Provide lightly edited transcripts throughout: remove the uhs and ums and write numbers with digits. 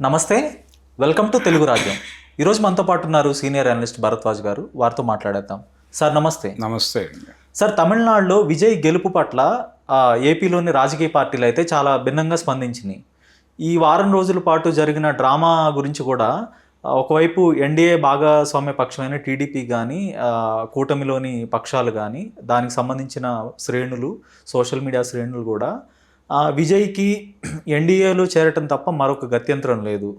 నమస్తే, welcome to Telugu రాజ్యం. ఈరోజు మనతో పాటు ఉన్నారు సీనియర్ అనలిస్ట్ భరద్వాజ్ గారు. వారితో మాట్లాడేద్దాం. సార్ నమస్తే. నమస్తే. సార్, తమిళనాడులో విజయ్ గెలుపు పట్ల ఏపీలోని రాజకీయ పార్టీలు అయితే చాలా భిన్నంగా స్పందించినాయి. ఈ వారం రోజుల పాటు జరిగిన డ్రామా గురించి కూడా ఒకవైపు ఎన్డీఏ భాగస్వామ్య పక్షమైన టీడీపీ కానీ, కూటమిలోని పక్షాలు కానీ, దానికి సంబంధించిన శ్రేణులు, సోషల్ మీడియా శ్రేణులు కూడా విజయ్కి ఎన్డీఏలో చేరటం తప్ప మరొక గత్యంతరం లేదు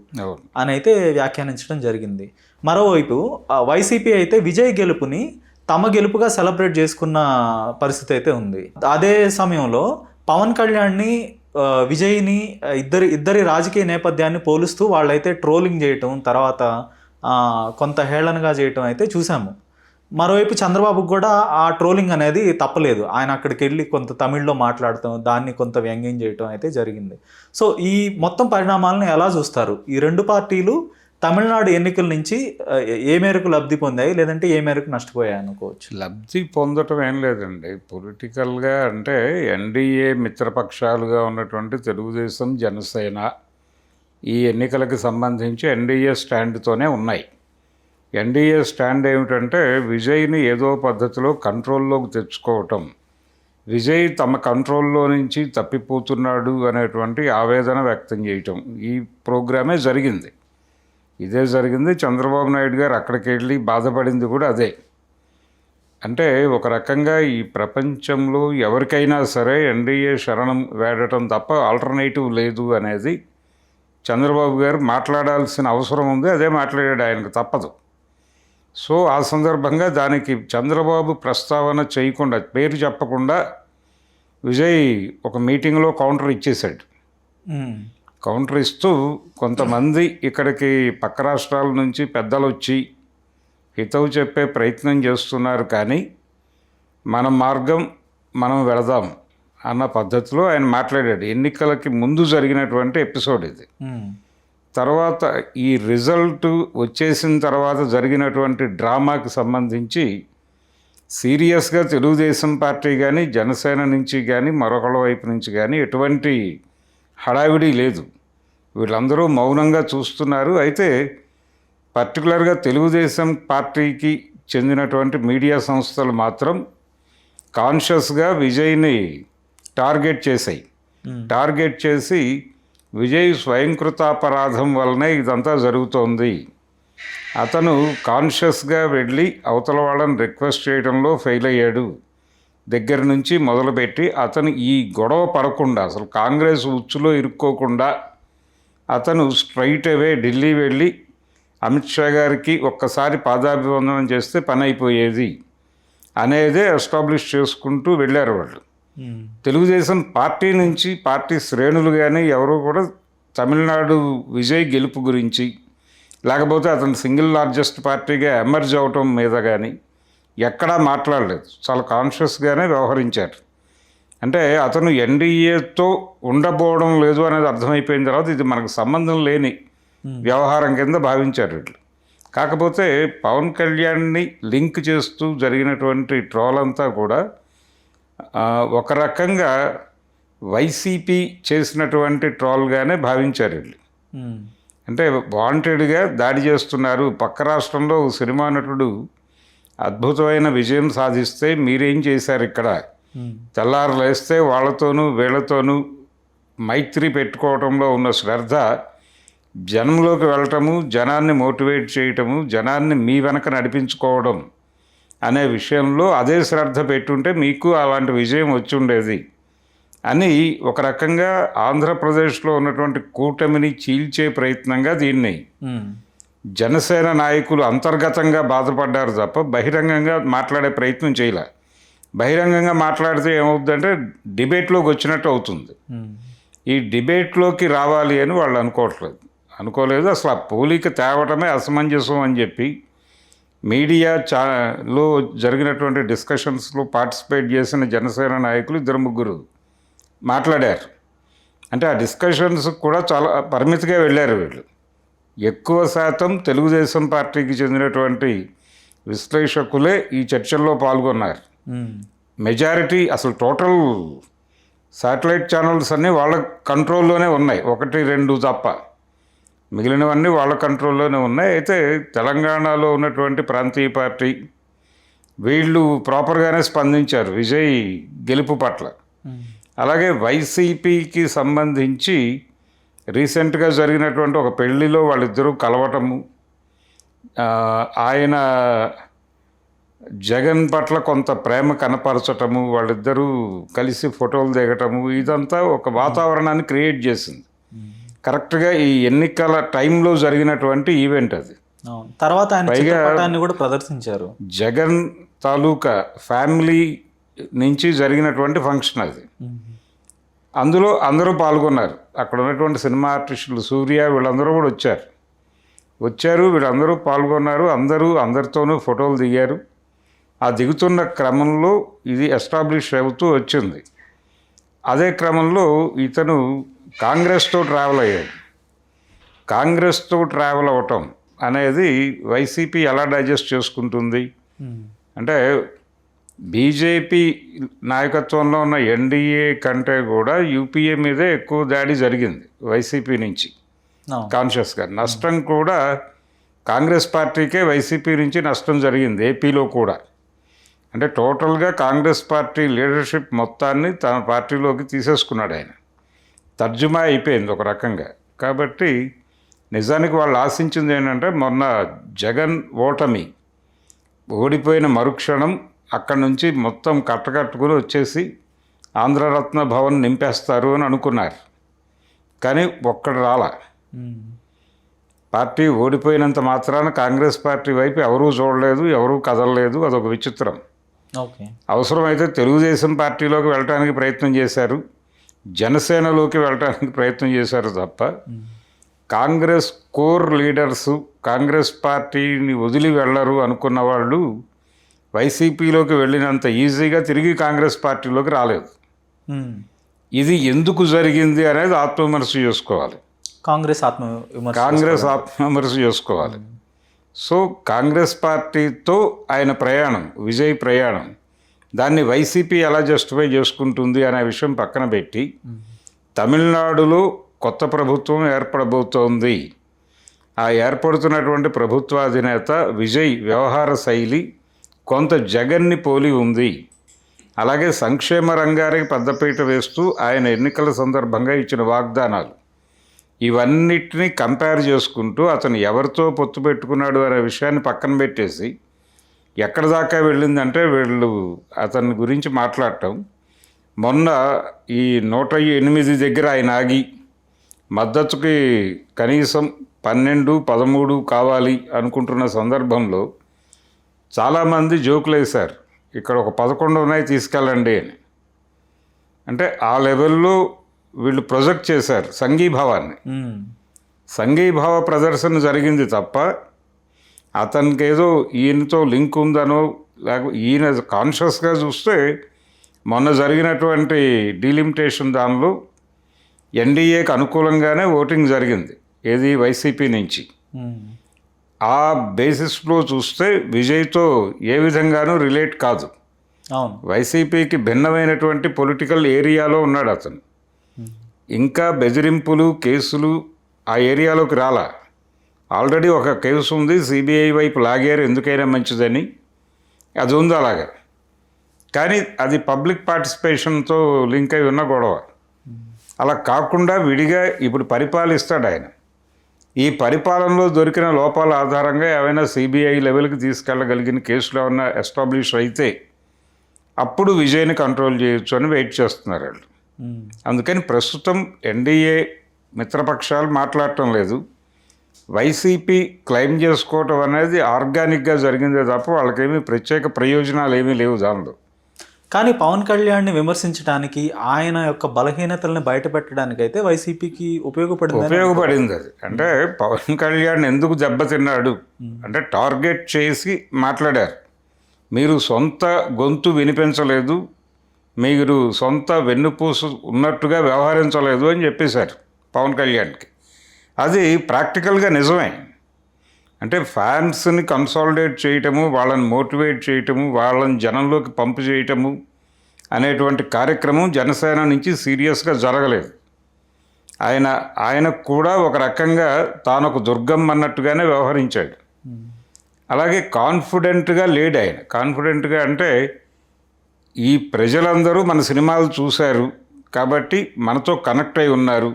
అని అయితే వ్యాఖ్యానించడం జరిగింది. మరోవైపు వైసీపీ అయితే విజయ్ గెలుపుని తమ గెలుపుగా సెలబ్రేట్ చేసుకున్న పరిస్థితి అయితే ఉంది. అదే సమయంలో పవన్ కళ్యాణ్ని, విజయ్ని ఇద్దరి రాజకీయ నేపథ్యాన్ని పోలుస్తూ వాళ్ళైతే ట్రోలింగ్ చేయటం, తర్వాత కొంత హేళనగా చేయటం అయితే చూసాము. మరోవైపు చంద్రబాబుకు కూడా ఆ ట్రోలింగ్ అనేది తప్పలేదు. ఆయన అక్కడికి వెళ్ళి కొంత తమిళ్లో మాట్లాడటం, దాన్ని కొంత వ్యంగ్యం చేయటం అయితే జరిగింది. సో ఈ మొత్తం పరిణామాలను ఎలా చూస్తారు? ఈ రెండు పార్టీలు తమిళనాడు ఎన్నికల నుంచి ఏ మేరకు లబ్ధి పొందాయి, లేదంటే ఏ మేరకు నష్టపోయాయి అనుకోవచ్చు? లబ్ధి పొందటం ఏం లేదండి. పొలిటికల్గా అంటే ఎన్డీఏ మిత్రపక్షాలుగా ఉన్నటువంటి తెలుగుదేశం, జనసేన ఈ ఎన్నికలకు సంబంధించి ఎన్డీఏ స్టాండ్తోనే ఉన్నాయి. ఎన్డీఏ స్టాండ్ ఏమిటంటే విజయ్ని ఏదో పద్ధతిలో కంట్రోల్లోకి తెచ్చుకోవటం, విజయ్ తమ కంట్రోల్లో నుంచి తప్పిపోతున్నాడు అనేటువంటి ఆవేదన వ్యక్తం చేయటం, ఈ ప్రోగ్రామే జరిగింది. ఇదే జరిగింది. చంద్రబాబు నాయుడు గారు అక్కడికి వెళ్ళి బాధపడింది కూడా అదే. అంటే ఒక రకంగా ఈ ప్రపంచంలో ఎవరికైనా సరే ఎన్డీఏ శరణం వేడటం తప్ప ఆల్టర్నేటివ్ లేదు అనేది చంద్రబాబు గారు మాట్లాడాల్సిన అవసరం ఉంది. అదే మాట్లాడాడు, ఆయనకు తప్పదు. సో ఆ సందర్భంగా దానికి చంద్రబాబు ప్రస్తావన చేయకుండా, పేరు చెప్పకుండా విజయ్ ఒక మీటింగ్లో కౌంటర్ ఇచ్చేశాడు. కౌంటర్ ఇస్తూ కొంతమంది ఇక్కడికి పక్క రాష్ట్రాల నుంచి పెద్దలు వచ్చి హితవు చెప్పే ప్రయత్నం చేస్తున్నారు, కానీ మన మార్గం మనం వెళదాం అన్న పద్ధతిలో ఆయన మాట్లాడాడు. ఎన్నికలకి ముందు జరిగినటువంటి ఎపిసోడ్ ఇది. తర్వాత ఈ రిజల్ట్ వచ్చేసిన తర్వాత జరిగినటువంటి డ్రామాకి సంబంధించి సీరియస్గా తెలుగుదేశం పార్టీ కానీ, జనసేన నుంచి కానీ, మరొకళ్ళ వైపు నుంచి కానీ ఎటువంటి హడావిడి లేదు. వీళ్ళందరూ మౌనంగా చూస్తున్నారు. అయితే పర్టికులర్గా తెలుగుదేశం పార్టీకి చెందినటువంటి మీడియా సంస్థలు మాత్రం కాన్షియస్గా విజయ్ని టార్గెట్ చేశాయి. టార్గెట్ చేసి విజయ్ స్వయంకృతాపరాధం వల్లనే ఇదంతా జరుగుతోంది, అతను కాన్షియస్గా వెళ్ళి అవతల వాళ్ళని రిక్వెస్ట్ చేయడంలో ఫెయిల్ అయ్యాడు దగ్గర నుంచి మొదలుపెట్టి అతను ఈ గొడవ పడకుండా, అసలు కాంగ్రెస్ ఉచ్చులో ఇరుక్కోకుండా అతను స్ట్రైట్ అవే ఢిల్లీ వెళ్ళి అమిత్ షా గారికి ఒక్కసారి పాదాభివందనం చేస్తే పని అయిపోయేది అనేదే ఎస్టాబ్లిష్ చేసుకుంటూ వెళ్ళారు వాళ్ళు. తెలుగుదేశం పార్టీ నుంచి పార్టీ శ్రేణులు కానీ ఎవరు కూడా తమిళనాడు విజయ్ గెలుపు గురించి, లేకపోతే అతను సింగిల్ లార్జెస్ట్ పార్టీగా ఎమర్జ్ అవటం మీద కానీ ఎక్కడా మాట్లాడలేదు. చాలా కాన్షియస్గానే వ్యవహరించారు. అంటే అతను ఎన్డీఏతో ఉండబోవడం లేదు అనేది అర్థమైపోయిన తర్వాత ఇది మనకు సంబంధం లేని వ్యవహారం కింద భావించారు వీళ్ళు. కాకపోతే పవన్ కళ్యాణ్ని లింక్ చేస్తూ జరిగినటువంటి ట్రోల్ అంతా కూడా ఒక రకంగా వైసీపీ చేసినటువంటి ట్రోల్గానే భావించారు వీళ్ళు. అంటే వాంటెడ్గా దాడి చేస్తున్నారు. పక్క రాష్ట్రంలో సినిమా నటుడు అద్భుతమైన విజయం సాధిస్తే మీరేం చేశారు ఇక్కడ, తెల్లారు లేస్తే వాళ్ళతోనూ వీళ్ళతోనూ మైత్రి పెట్టుకోవడంలో ఉన్న శ్రద్ధ, జనంలోకి వెళ్ళటము, జనాన్ని మోటివేట్ చేయటము, జనాన్ని మీ వెనక నడిపించుకోవడం అనే విషయంలో అదే శ్రద్ధ పెట్టుంటే మీకు అలాంటి విజయం వచ్చి ఉండేది అని ఒక రకంగా ఆంధ్రప్రదేశ్లో ఉన్నటువంటి కూటమిని చీల్చే ప్రయత్నంగా దీన్ని జనసేన నాయకులు అంతర్గతంగా బాధపడ్డారు తప్ప బహిరంగంగా మాట్లాడే ప్రయత్నం చేయలే. బహిరంగంగా మాట్లాడితే ఏమవుతుందంటే డిబేట్లోకి వచ్చినట్టు అవుతుంది. ఈ డిబేట్లోకి రావాలి అని వాళ్ళు అనుకోలేదు. అసలు ఆ పోలిక తేవటమే అసమంజసం అని చెప్పి మీడియాలో జరిగినటువంటి డిస్కషన్స్లో పార్టిసిపేట్ చేసిన జనసేన నాయకులు 2-3 మాట్లాడారు. అంటే ఆ డిస్కషన్స్ కూడా చాలా పరిమితిగా వెళ్ళారు వీళ్ళు. ఎక్కువ శాతం తెలుగుదేశం పార్టీకి చెందినటువంటి విశ్లేషకులే ఈ చర్చల్లో పాల్గొన్నారు. మెజారిటీ అసలు టోటల్ శాటిలైట్ ఛానల్స్ అన్నీ వాళ్ళ కంట్రోల్లోనే ఉన్నాయి, 1-2 తప్ప. మిగిలినవన్నీ వాళ్ళ కంట్రోల్లోనే ఉన్నాయి. అయితే తెలంగాణలో ఉన్నటువంటి ప్రాంతీయ పార్టీ వీళ్ళు ప్రాపర్గానే స్పందించారు విజయ్ గెలుపు పట్ల. అలాగే వైసీపీకి సంబంధించి రీసెంట్గా జరిగినటువంటి ఒక పెళ్లిలో వాళ్ళిద్దరూ కలవటము, ఆయన జగన్ పట్ల కొంత ప్రేమ కనపరచటము, వాళ్ళిద్దరూ కలిసి ఫోటోలు దిగటము, ఇదంతా ఒక వాతావరణాన్ని క్రియేట్ చేసింది. కరెక్ట్గా ఈ ఎన్నికల టైంలో జరిగినటువంటి ఈవెంట్ అది. తర్వాత ఆయన చిత్రపటాన్ని కూడా ప్రదర్శించారు. జగన్ తాలూకా ఫ్యామిలీ నుంచి జరిగినటువంటి ఫంక్షన్ అది. అందులో అందరూ పాల్గొన్నారు. అక్కడ ఉన్నటువంటి సినిమా ఆర్టిస్టులు సూర్య వీళ్ళందరూ కూడా వచ్చారు. వీళ్ళందరూ పాల్గొన్నారు. అందరితోనూ ఫోటోలు దిగారు. ఆ దిగుతున్న క్రమంలో ఇది ఎస్టాబ్లిష్ అవుతూ వచ్చింది. అదే క్రమంలో ఇతను కాంగ్రెస్తో ట్రావెల్ అయ్యాడు. కాంగ్రెస్తో ట్రావెల్ అవ్వటం అనేది వైసీపీ ఎలా డైజెస్ట్ చేసుకుంటుంది అంటే, బీజేపీ నాయకత్వంలో ఉన్న ఎన్డీఏ కంటే కూడా యూపీఏ మీదే ఎక్కువ దాడి జరిగింది వైసీపీ నుంచి. కాన్షియస్గా నష్టం కూడా కాంగ్రెస్ పార్టీకే వైసీపీ నుంచి నష్టం జరిగింది ఏపీలో కూడా. అంటే టోటల్గా కాంగ్రెస్ పార్టీ లీడర్షిప్ మొత్తాన్ని తన పార్టీలోకి తీసేసుకున్నాడు ఆయన. తర్జుమా అయిపోయింది ఒక రకంగా. కాబట్టి నిజానికి వాళ్ళు ఆశించింది ఏంటంటే, మొన్న జగన్ ఓడిపోయిన మరుక్షణం అక్కడి నుంచి మొత్తం కట్టకట్టుకుని వచ్చేసి ఆంధ్రరత్న భవన్ నింపేస్తారు అని అనుకున్నారు. కానీ ఒక్కడు రాలా. పార్టీ ఓడిపోయినంత మాత్రాన కాంగ్రెస్ పార్టీ వైపు ఎవరూ చూడలేదు, ఎవరూ కదలలేదు. అదొక విచిత్రం. అవసరమైతే తెలుగుదేశం పార్టీలోకి వెళ్ళటానికి ప్రయత్నం చేశారు, జనసేనలోకి వెళ్ళటానికి ప్రయత్నం చేశారు తప్ప కాంగ్రెస్ కోర్ లీడర్సు కాంగ్రెస్ పార్టీని వదిలి వెళ్ళరు అనుకున్న వాళ్ళు వైసీపీలోకి వెళ్ళినంత ఈజీగా తిరిగి కాంగ్రెస్ పార్టీలోకి రాలేదు. ఇది ఎందుకు జరిగింది అనేది ఆత్మవిమర్శ చేసుకోవాలి. కాంగ్రెస్ ఆత్మవిమర్శ చేసుకోవాలి. సో కాంగ్రెస్ పార్టీతో ఆయన ప్రయాణం, విజయ్ ప్రయాణం, దాన్ని వైసీపీ ఎలా జస్టిఫై చేసుకుంటుంది అనే విషయం పక్కన పెట్టి, తమిళనాడులో కొత్త ప్రభుత్వం ఏర్పడబోతోంది. ఆ ఏర్పడుతున్నటువంటి ప్రభుత్వాధినేత విజయ్ వ్యవహార శైలి కొంత జగన్ని పోలి ఉంది. అలాగే సంక్షేమ రంగానికి పెద్దపీట వేస్తూ ఆయన ఎన్నికల సందర్భంగా ఇచ్చిన వాగ్దానాలు, ఇవన్నిటినీ కంపేర్ చేసుకుంటూ అతను ఎవరితో పొత్తు పెట్టుకున్నాడు అనే విషయాన్ని పక్కన పెట్టేసి ఎక్కడ దాకా వెళ్ళిందంటే, వీళ్ళు అతని గురించి మాట్లాడటం. మొన్న ఈ 108 దగ్గర ఆయన ఆగి మద్దతుకి కనీసం 12-13 కావాలి అనుకుంటున్న సందర్భంలో చాలామంది జోకులు వేశారు, ఇక్కడ ఒక 11 ఉన్నాయి తీసుకెళ్ళండి అని. అంటే ఆ లెవెల్లో వీళ్ళు ప్రొజెక్ట్ చేశారు సంఘీభావాన్ని. సంఘీభావ ప్రదర్శన జరిగింది తప్ప అతనికి ఏదో ఈయనతో లింక్ ఉందనో, లేకపోతే ఈయన కాన్షియస్గా చూస్తే మొన్న జరిగినటువంటి డీలిమిటేషన్ దానిలో ఎన్డీఏకి అనుకూలంగానే ఓటింగ్ జరిగింది, ఏది వైసీపీ నుంచి. ఆ బేసిస్లో చూస్తే విజయ్తో ఏ విధంగానూ రిలేట్ కాదు. వైసీపీకి భిన్నమైనటువంటి పొలిటికల్ ఏరియాలో ఉన్నాడు అతను. ఇంకా బెదిరింపులు, కేసులు ఆ ఏరియాలోకి రాలా. ఆల్రెడీ ఒక కేసు ఉంది, సిబిఐ వైపు లాగారు ఎందుకైనా మంచిదని, అది ఉంది అలాగా. కానీ అది పబ్లిక్ పార్టిసిపేషన్తో లింక్ అయి ఉన్న గొడవ. అలా కాకుండా విడిగా ఇప్పుడు పరిపాలిస్తాడు ఆయన. ఈ పరిపాలనలో దొరికిన లోపాల ఆధారంగా ఏమైనా సిబిఐ లెవెల్కి తీసుకెళ్ళగలిగిన కేసులు ఏమైనా ఎస్టాబ్లిష్ అయితే అప్పుడు విజయ్ని కంట్రోల్ చేయొచ్చు అని వెయిట్ చేస్తున్నారు వాళ్ళు. అందుకని ప్రస్తుతం ఎన్డీఏ మిత్రపక్షాలు మాట్లాడటం లేదు. వైసీపీ క్లెయిమ్ చేసుకోవటం అనేది ఆర్గానిక్గా జరిగిందే తప్ప వాళ్ళకేమీ ప్రత్యేక ప్రయోజనాలు ఏమీ లేవు దానిలో. కానీ పవన్ కళ్యాణ్ని విమర్శించడానికి, ఆయన యొక్క బలహీనతల్ని బయటపెట్టడానికి అయితే వైసీపీకి ఉపయోగపడింది అది. అంటే పవన్ కళ్యాణ్ ఎందుకు దెబ్బతిన్నాడు అంటే, టార్గెట్ చేసి మాట్లాడారు. మీరు సొంత గొంతు వినిపించలేదు, మీరు సొంత వెన్నుపూసు ఉన్నట్టుగా వ్యవహరించలేదు అని చెప్పేశారు పవన్ కళ్యాణ్కి. అది ప్రాక్టికల్గా నిజమే. అంటే ఫ్యాన్స్ని కన్సాలిడేట్ చేయటము, వాళ్ళని మోటివేట్ చేయటము, వాళ్ళని జనంలోకి పంపు చేయటము అనేటువంటి కార్యక్రమం జనసేన నుంచి సీరియస్గా జరగలేదు. ఆయనకు కూడా ఒక రకంగా తాను ఒక దుర్గం అన్నట్టుగానే వ్యవహరించాడు. అలాగే కాన్ఫిడెంట్గా లేడు ఆయన. కాన్ఫిడెంట్గా అంటే ఈ ప్రజలందరూ మన సినిమాలు చూశారు కాబట్టి మనతో కనెక్ట్ అయి ఉన్నారు,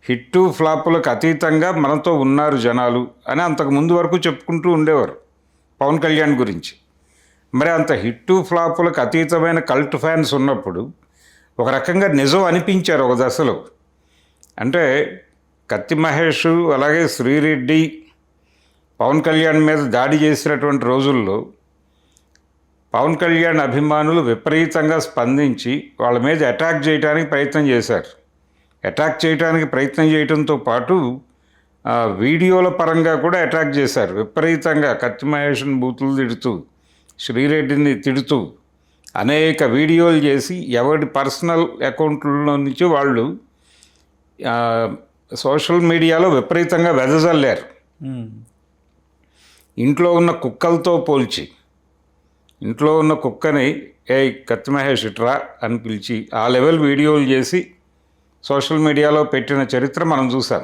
హిట్టు ఫ్లాపులకు అతీతంగా మనతో ఉన్నారు జనాలు అని అంతకు ముందు వరకు చెప్పుకుంటూ ఉండేవారు పవన్ కళ్యాణ్ గురించి. మరి అంత హిట్టు ఫ్లాపులకు అతీతమైన కల్ట్ ఫ్యాన్స్ ఉన్నప్పుడు ఒక రకంగా నిజం అనిపించారు ఒక దశలో. అంటే కత్తి మహేష్ అలాగే శ్రీరెడ్డి పవన్ కళ్యాణ్ మీద దాడి చేసినటువంటి రోజుల్లో పవన్ కళ్యాణ్ అభిమానులు విపరీతంగా స్పందించి వాళ్ళ మీద అటాక్ చేయడానికి ప్రయత్నం చేశారు. అటాక్ చేయడానికి ప్రయత్నం చేయడంతో పాటు వీడియోల పరంగా కూడా అటాక్ చేశారు విపరీతంగా. కత్తి మహేష్ని బూతులు తిడుతూ, శ్రీరెడ్డిని తిడుతూ అనేక వీడియోలు చేసి ఎవరి పర్సనల్ అకౌంట్లలో నుంచి వాళ్ళు సోషల్ మీడియాలో విపరీతంగా వెదజల్లారు. ఇంట్లో ఉన్న కుక్కలతో పోల్చి, ఇంట్లో ఉన్న కుక్కని కత్తి మహేష్ ఇట్రా అని పిలిచి ఆ లెవెల్ వీడియోలు చేసి సోషల్ మీడియాలో పెట్టిన చరిత్ర మనం చూసాం.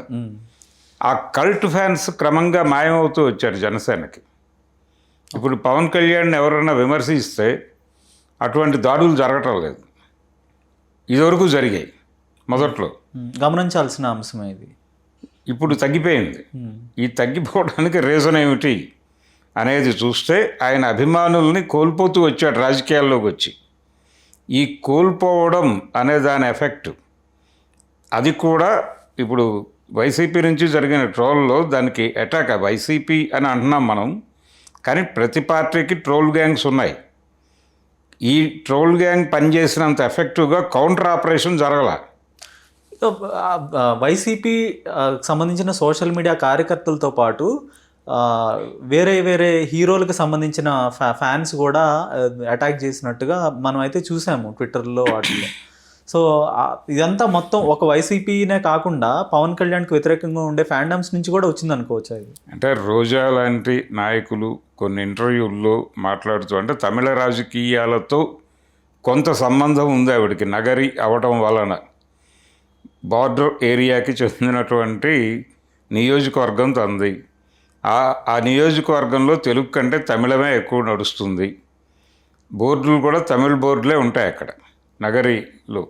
ఆ కల్ట్ ఫ్యాన్స్ క్రమంగా మాయమవుతూ వచ్చారు జనసేనకి. ఇప్పుడు పవన్ కళ్యాణ్ ఎవరైనా విమర్శిస్తే అటువంటి దాడులు జరగటం లేదు. ఇదివరకు జరిగాయి మొదట్లో, గమనించాల్సిన అంశమే ఇది. ఇప్పుడు తగ్గిపోయింది. ఈ తగ్గిపోవడానికి రీజన్ ఏమిటి అనేది చూస్తే ఆయన అభిమానుల్ని కోల్పోతూ వచ్చాడు రాజకీయాల్లోకి వచ్చి. ఈ కోల్పోవడం అనే దాని ఎఫెక్ట్ అది కూడా ఇప్పుడు వైసీపీ నుంచి జరిగిన ట్రోల్లో దానికి అటాక్. వైసీపీ అని అంటున్నాం మనం, కానీ ప్రతి పార్టీకి ట్రోల్ గ్యాంగ్స్ ఉన్నాయి. ఈ ట్రోల్ గ్యాంగ్ పనిచేసినంత ఎఫెక్టివ్గా కౌంటర్ ఆపరేషన్ జరగల. వైసీపీ సంబంధించిన సోషల్ మీడియా కార్యకర్తలతో పాటు వేరే వేరే హీరోలకు సంబంధించిన ఫ్యాన్స్ కూడా అటాక్ చేసినట్టుగా మనం అయితే చూసాము ట్విట్టర్లో వాటిల్లో. సో ఇదంతా మొత్తం ఒక వైసీపీనే కాకుండా పవన్ కళ్యాణ్కి వ్యతిరేకంగా ఉండే ఫ్యాండమ్స్ నుంచి కూడా వచ్చింది అనుకోవచ్చు. అది అంటే రోజా లాంటి నాయకులు కొన్ని ఇంటర్వ్యూల్లో మాట్లాడుతూ, అంటే తమిళ రాజకీయాలతో కొంత సంబంధం ఉంది ఆవిడకి నగరి అవడం వలన. బార్డర్ ఏరియాకి చెందినటువంటి నియోజకవర్గం తంది. ఆ నియోజకవర్గంలో తెలుగు కంటే తమిళమే ఎక్కువ నడుస్తుంది. బోర్డులు కూడా తమిళ బోర్డులే ఉంటాయి అక్కడ నగరిలో.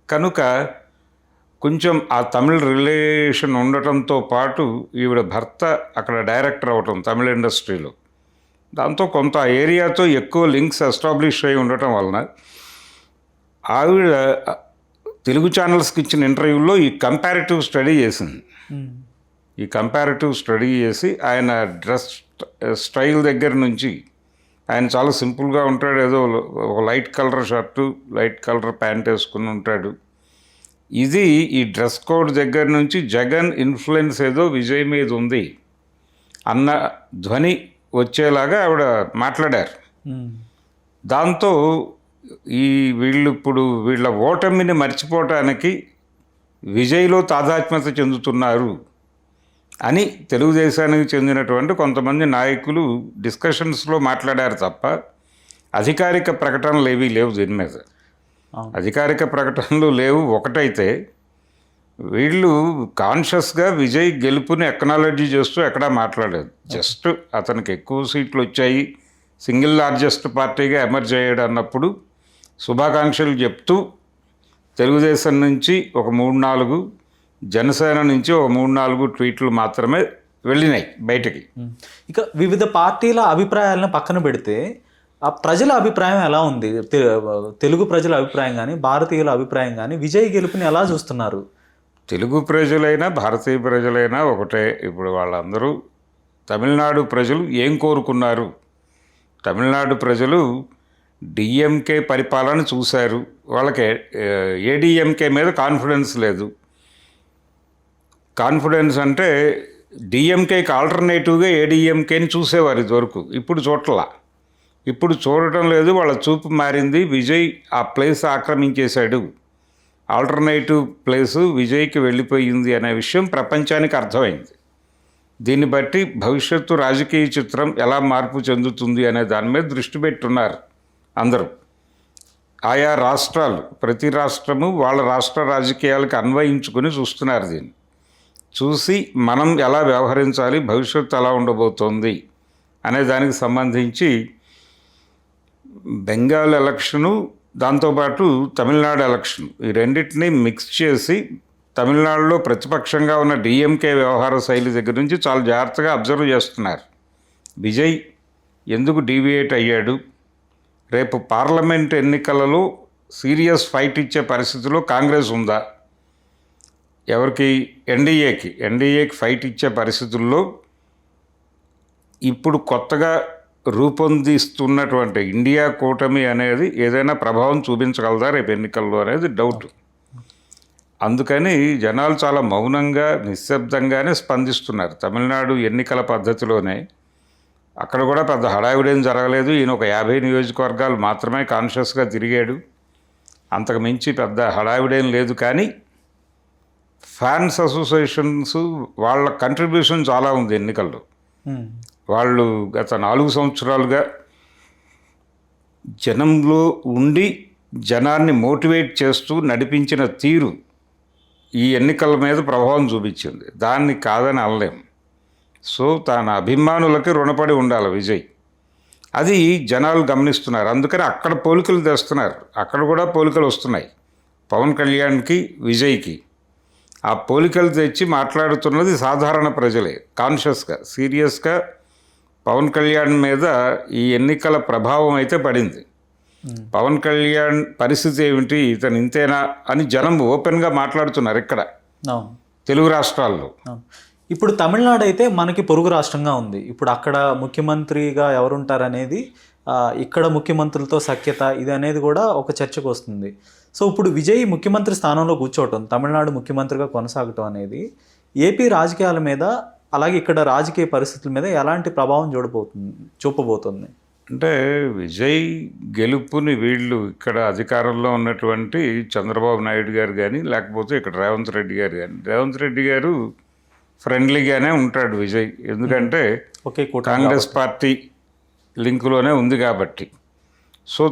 కనుక కొంచెం ఆ తమిళ రిలేషన్ ఉండటంతో పాటు ఈవిడ భర్త అక్కడ డైరెక్టర్ అవటం తమిళ ఇండస్ట్రీలో, దాంతో కొంత ఆ ఏరియాతో ఎక్కువ లింక్స్ ఎస్టాబ్లిష్ అయి ఉండటం వలన ఆవిడ తెలుగు ఛానల్స్కి ఇచ్చిన ఇంటర్వ్యూలో ఈ కంపారిటివ్ స్టడీ చేసింది. ఈ కంపారిటివ్ స్టడీ చేసి ఆయన డ్రెస్ స్టైల్ దగ్గర నుంచి, ఆయన చాలా సింపుల్గా ఉంటాడు, ఏదో ఒక light colour shirt light colour pant వేసుకుని ఉంటాడు. ఇది ఈ డ్రెస్ కోడ్ దగ్గర నుంచి జగన్ ఇన్ఫ్లుయెన్స్ ఏదో విజయ్ మీద ఉంది అన్న ధ్వని వచ్చేలాగా ఆవిడ మాట్లాడారు. దాంతో వీళ్ళు ఇప్పుడు వీళ్ళ ఓటమిని మర్చిపోవటానికి విజయ్లో తాదాత్మ్యత చెందుతున్నారు అని తెలుగుదేశానికి చెందినటువంటి కొంతమంది నాయకులు డిస్కషన్స్లో మాట్లాడారు తప్ప అధికారిక ప్రకటనలు ఏవీ లేవు దీని మీద. అధికారిక ప్రకటనలు లేవు. ఒకటైతే వీళ్ళు కాన్షియస్గా విజయ్ గెలుపుని ఎక్నాలజీ చేస్తూ ఎక్కడా మాట్లాడలేదు. జస్ట్ అతనికి ఎక్కువ సీట్లు వచ్చాయి, సింగిల్ లార్జెస్ట్ పార్టీగా ఎమర్జ్ అయ్యాడు అన్నప్పుడు శుభాకాంక్షలు చెప్తూ తెలుగుదేశం నుంచి ఒక 3-4, జనసేన నుంచి ఒక 3-4 ట్వీట్లు మాత్రమే వెళ్ళినాయి బయటకి. ఇక వివిధ పార్టీల అభిప్రాయాలను పక్కన పెడితే ఆ ప్రజల అభిప్రాయం ఎలా ఉంది? తెలుగు ప్రజల అభిప్రాయం కానీ భారతీయుల అభిప్రాయం కానీ విజయ్ గెలుపుని ఎలా చూస్తున్నారు? తెలుగు ప్రజలైనా భారతీయ ప్రజలైనా ఒకటే. ఇప్పుడు వాళ్ళందరూ తమిళనాడు ప్రజలు ఏం కోరుకున్నారు? తమిళనాడు ప్రజలు డిఎంకే పరిపాలన చూశారు. వాళ్ళకి ఏడిఎంకే మీద కాన్ఫిడెన్స్ లేదు. కాన్ఫిడెన్స్ అంటే డిఎంకేకి ఆల్టర్నేటివ్గా ఏడిఎంకేని చూసేవారు ఇదివరకు. ఇప్పుడు చూడట్లా. ఇప్పుడు చూడటం లేదు. వాళ్ళ చూపు మారింది. విజయ్ ఆ ప్లేస్ ఆక్రమించేశాడు, ఆల్టర్నేటివ్ ప్లేసు విజయ్కి వెళ్ళిపోయింది అనే విషయం ప్రపంచానికి అర్థమైంది. దీన్ని బట్టి భవిష్యత్తు రాజకీయ చిత్రం ఎలా మార్పు చెందుతుంది అనే దాని మీద దృష్టి పెట్టున్నారు అందరూ. ఆయా రాష్ట్రాలు, ప్రతి రాష్ట్రము వాళ్ళ రాష్ట్ర రాజకీయాలకు అన్వయించుకొని చూస్తున్నారు దీన్ని. చూసి మనం ఎలా వ్యవహరించాలి, భవిష్యత్తు ఎలా ఉండబోతోంది అనే దానికి సంబంధించి బెంగాల్ ఎలక్షను, దాంతోపాటు తమిళనాడు ఎలక్షన్, ఈ రెండింటినీ మిక్స్ చేసి తమిళనాడులో ప్రతిపక్షంగా ఉన్న డిఎంకే వ్యవహార శైలి దగ్గర నుంచి చాలా జాగ్రత్తగా అబ్జర్వ్ చేస్తున్నారు. విజయ్ ఎందుకు డీవియేట్ అయ్యాడు, రేపు పార్లమెంట్ ఎన్నికలలో సీరియస్ ఫైట్ ఇచ్చే పరిస్థితిలో కాంగ్రెస్ ఉందా, ఎవరికి, ఎన్డీఏకి ఫైట్ ఇచ్చే పరిస్థితుల్లో ఇప్పుడు కొత్తగా రూపొందిస్తున్నటువంటి ఇండియా కూటమి అనేది ఏదైనా ప్రభావం చూపించగలదా రేపు ఎన్నికల్లో అనేది డౌట్. అందుకని జనాలు చాలా మౌనంగా నిశ్శబ్దంగానే స్పందిస్తున్నారు. తమిళనాడు ఎన్నికల పద్ధతిలోనే అక్కడ కూడా పెద్ద హడావిడేం జరగలేదు. ఈయన ఒక 50 నియోజకవర్గాలు మాత్రమే కాన్షియస్గా తిరిగాడు, అంతకు మించి పెద్ద హడావిడేం లేదు. కానీ ఫ్యాన్స్ అసోసియేషన్స్ వాళ్ళ కంట్రిబ్యూషన్ చాలా ఉంది ఎన్నికల్లో. వాళ్ళు గత 4 సంవత్సరాలుగా జనంలో ఉండి జనాన్ని మోటివేట్ చేస్తూ నడిపించిన తీరు ఈ ఎన్నికల మీద ప్రభావం చూపించింది. దాన్ని కాదని అనలేం. సో తన అభిమానులకి రుణపడి ఉండాలి విజయ్. అది జనాలు గమనిస్తున్నారు. అందుకని అక్కడ పోలికలు తెస్తున్నారు. అక్కడ కూడా పోలికలు వస్తున్నాయి పవన్ కళ్యాణ్కి, విజయ్కి. ఆ పోలికలు తెచ్చి మాట్లాడుతున్నది సాధారణ ప్రజలే. కాన్షియస్గా, సీరియస్గా పవన్ కళ్యాణ్ మీద ఈ ఎన్నికల ప్రభావం అయితే పడింది. పవన్ కళ్యాణ్ పరిస్థితి ఏమిటి, ఇతను ఇంతేనా అని జనం ఓపెన్గా మాట్లాడుతున్నారు ఇక్కడ తెలుగు రాష్ట్రాల్లో. ఇప్పుడు తమిళనాడు అయితే మనకి పొరుగు రాష్ట్రంగా ఉంది. ఇప్పుడు అక్కడ ముఖ్యమంత్రిగా ఎవరుంటారనేది, ఇక్కడ ముఖ్యమంత్రులతో సఖ్యత, ఇది అనేది కూడా ఒక చర్చకు వస్తుంది. సో ఇప్పుడు విజయ్ ముఖ్యమంత్రి స్థానంలో కూర్చోవటం, తమిళనాడు ముఖ్యమంత్రిగా కొనసాగటం అనేది ఏపీ రాజకీయాల మీద, అలాగే ఇక్కడ రాజకీయ పరిస్థితుల మీద ఎలాంటి ప్రభావం చూపబోతుంది? అంటే విజయ్ గెలుపుని వీళ్ళు ఇక్కడ అధికారంలో ఉన్నటువంటి చంద్రబాబు నాయుడు గారు కానీ, లేకపోతే ఇక్కడ రేవంత్ రెడ్డి గారు కానీ, రేవంత్ రెడ్డి గారు ఫ్రెండ్లీగానే ఉంటాడు విజయ్. ఎందుకంటే కాంగ్రెస్ పార్టీ లింకులోనే ఉంది కాబట్టి. సో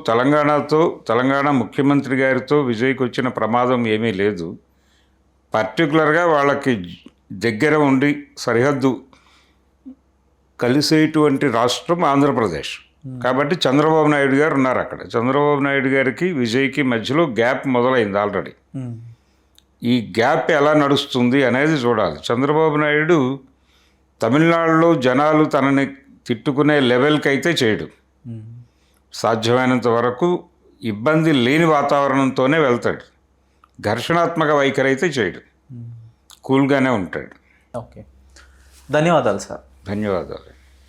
తెలంగాణ ముఖ్యమంత్రి గారితో విజయ్కి వచ్చిన ప్రమాదం ఏమీ లేదు. పర్టికులర్గా వాళ్ళకి దగ్గర ఉండి సరిహద్దు కలిసేటువంటి రాష్ట్రం ఆంధ్రప్రదేశ్ కాబట్టి చంద్రబాబు నాయుడు గారు ఉన్నారు అక్కడ. చంద్రబాబు నాయుడు గారికి విజయ్కి మధ్యలో గ్యాప్ మొదలైంది ఆల్రెడీ. ఈ గ్యాప్ ఎలా నడుస్తుంది అనేది చూడాలి. చంద్రబాబు నాయుడు తమిళనాడులో జనాలు తనని తిట్టుకునే లెవెల్కి అయితే చేయడు. సాధ్యమైనంత వరకు ఇబ్బంది లేని వాతావరణంతోనే వెళ్తాడు. ఘర్షణాత్మక వైఖరి అయితే చేయడు, కూల్గానే ఉంటాడు. ఓకే, ధన్యవాదాలు సార్. ధన్యవాదాలు.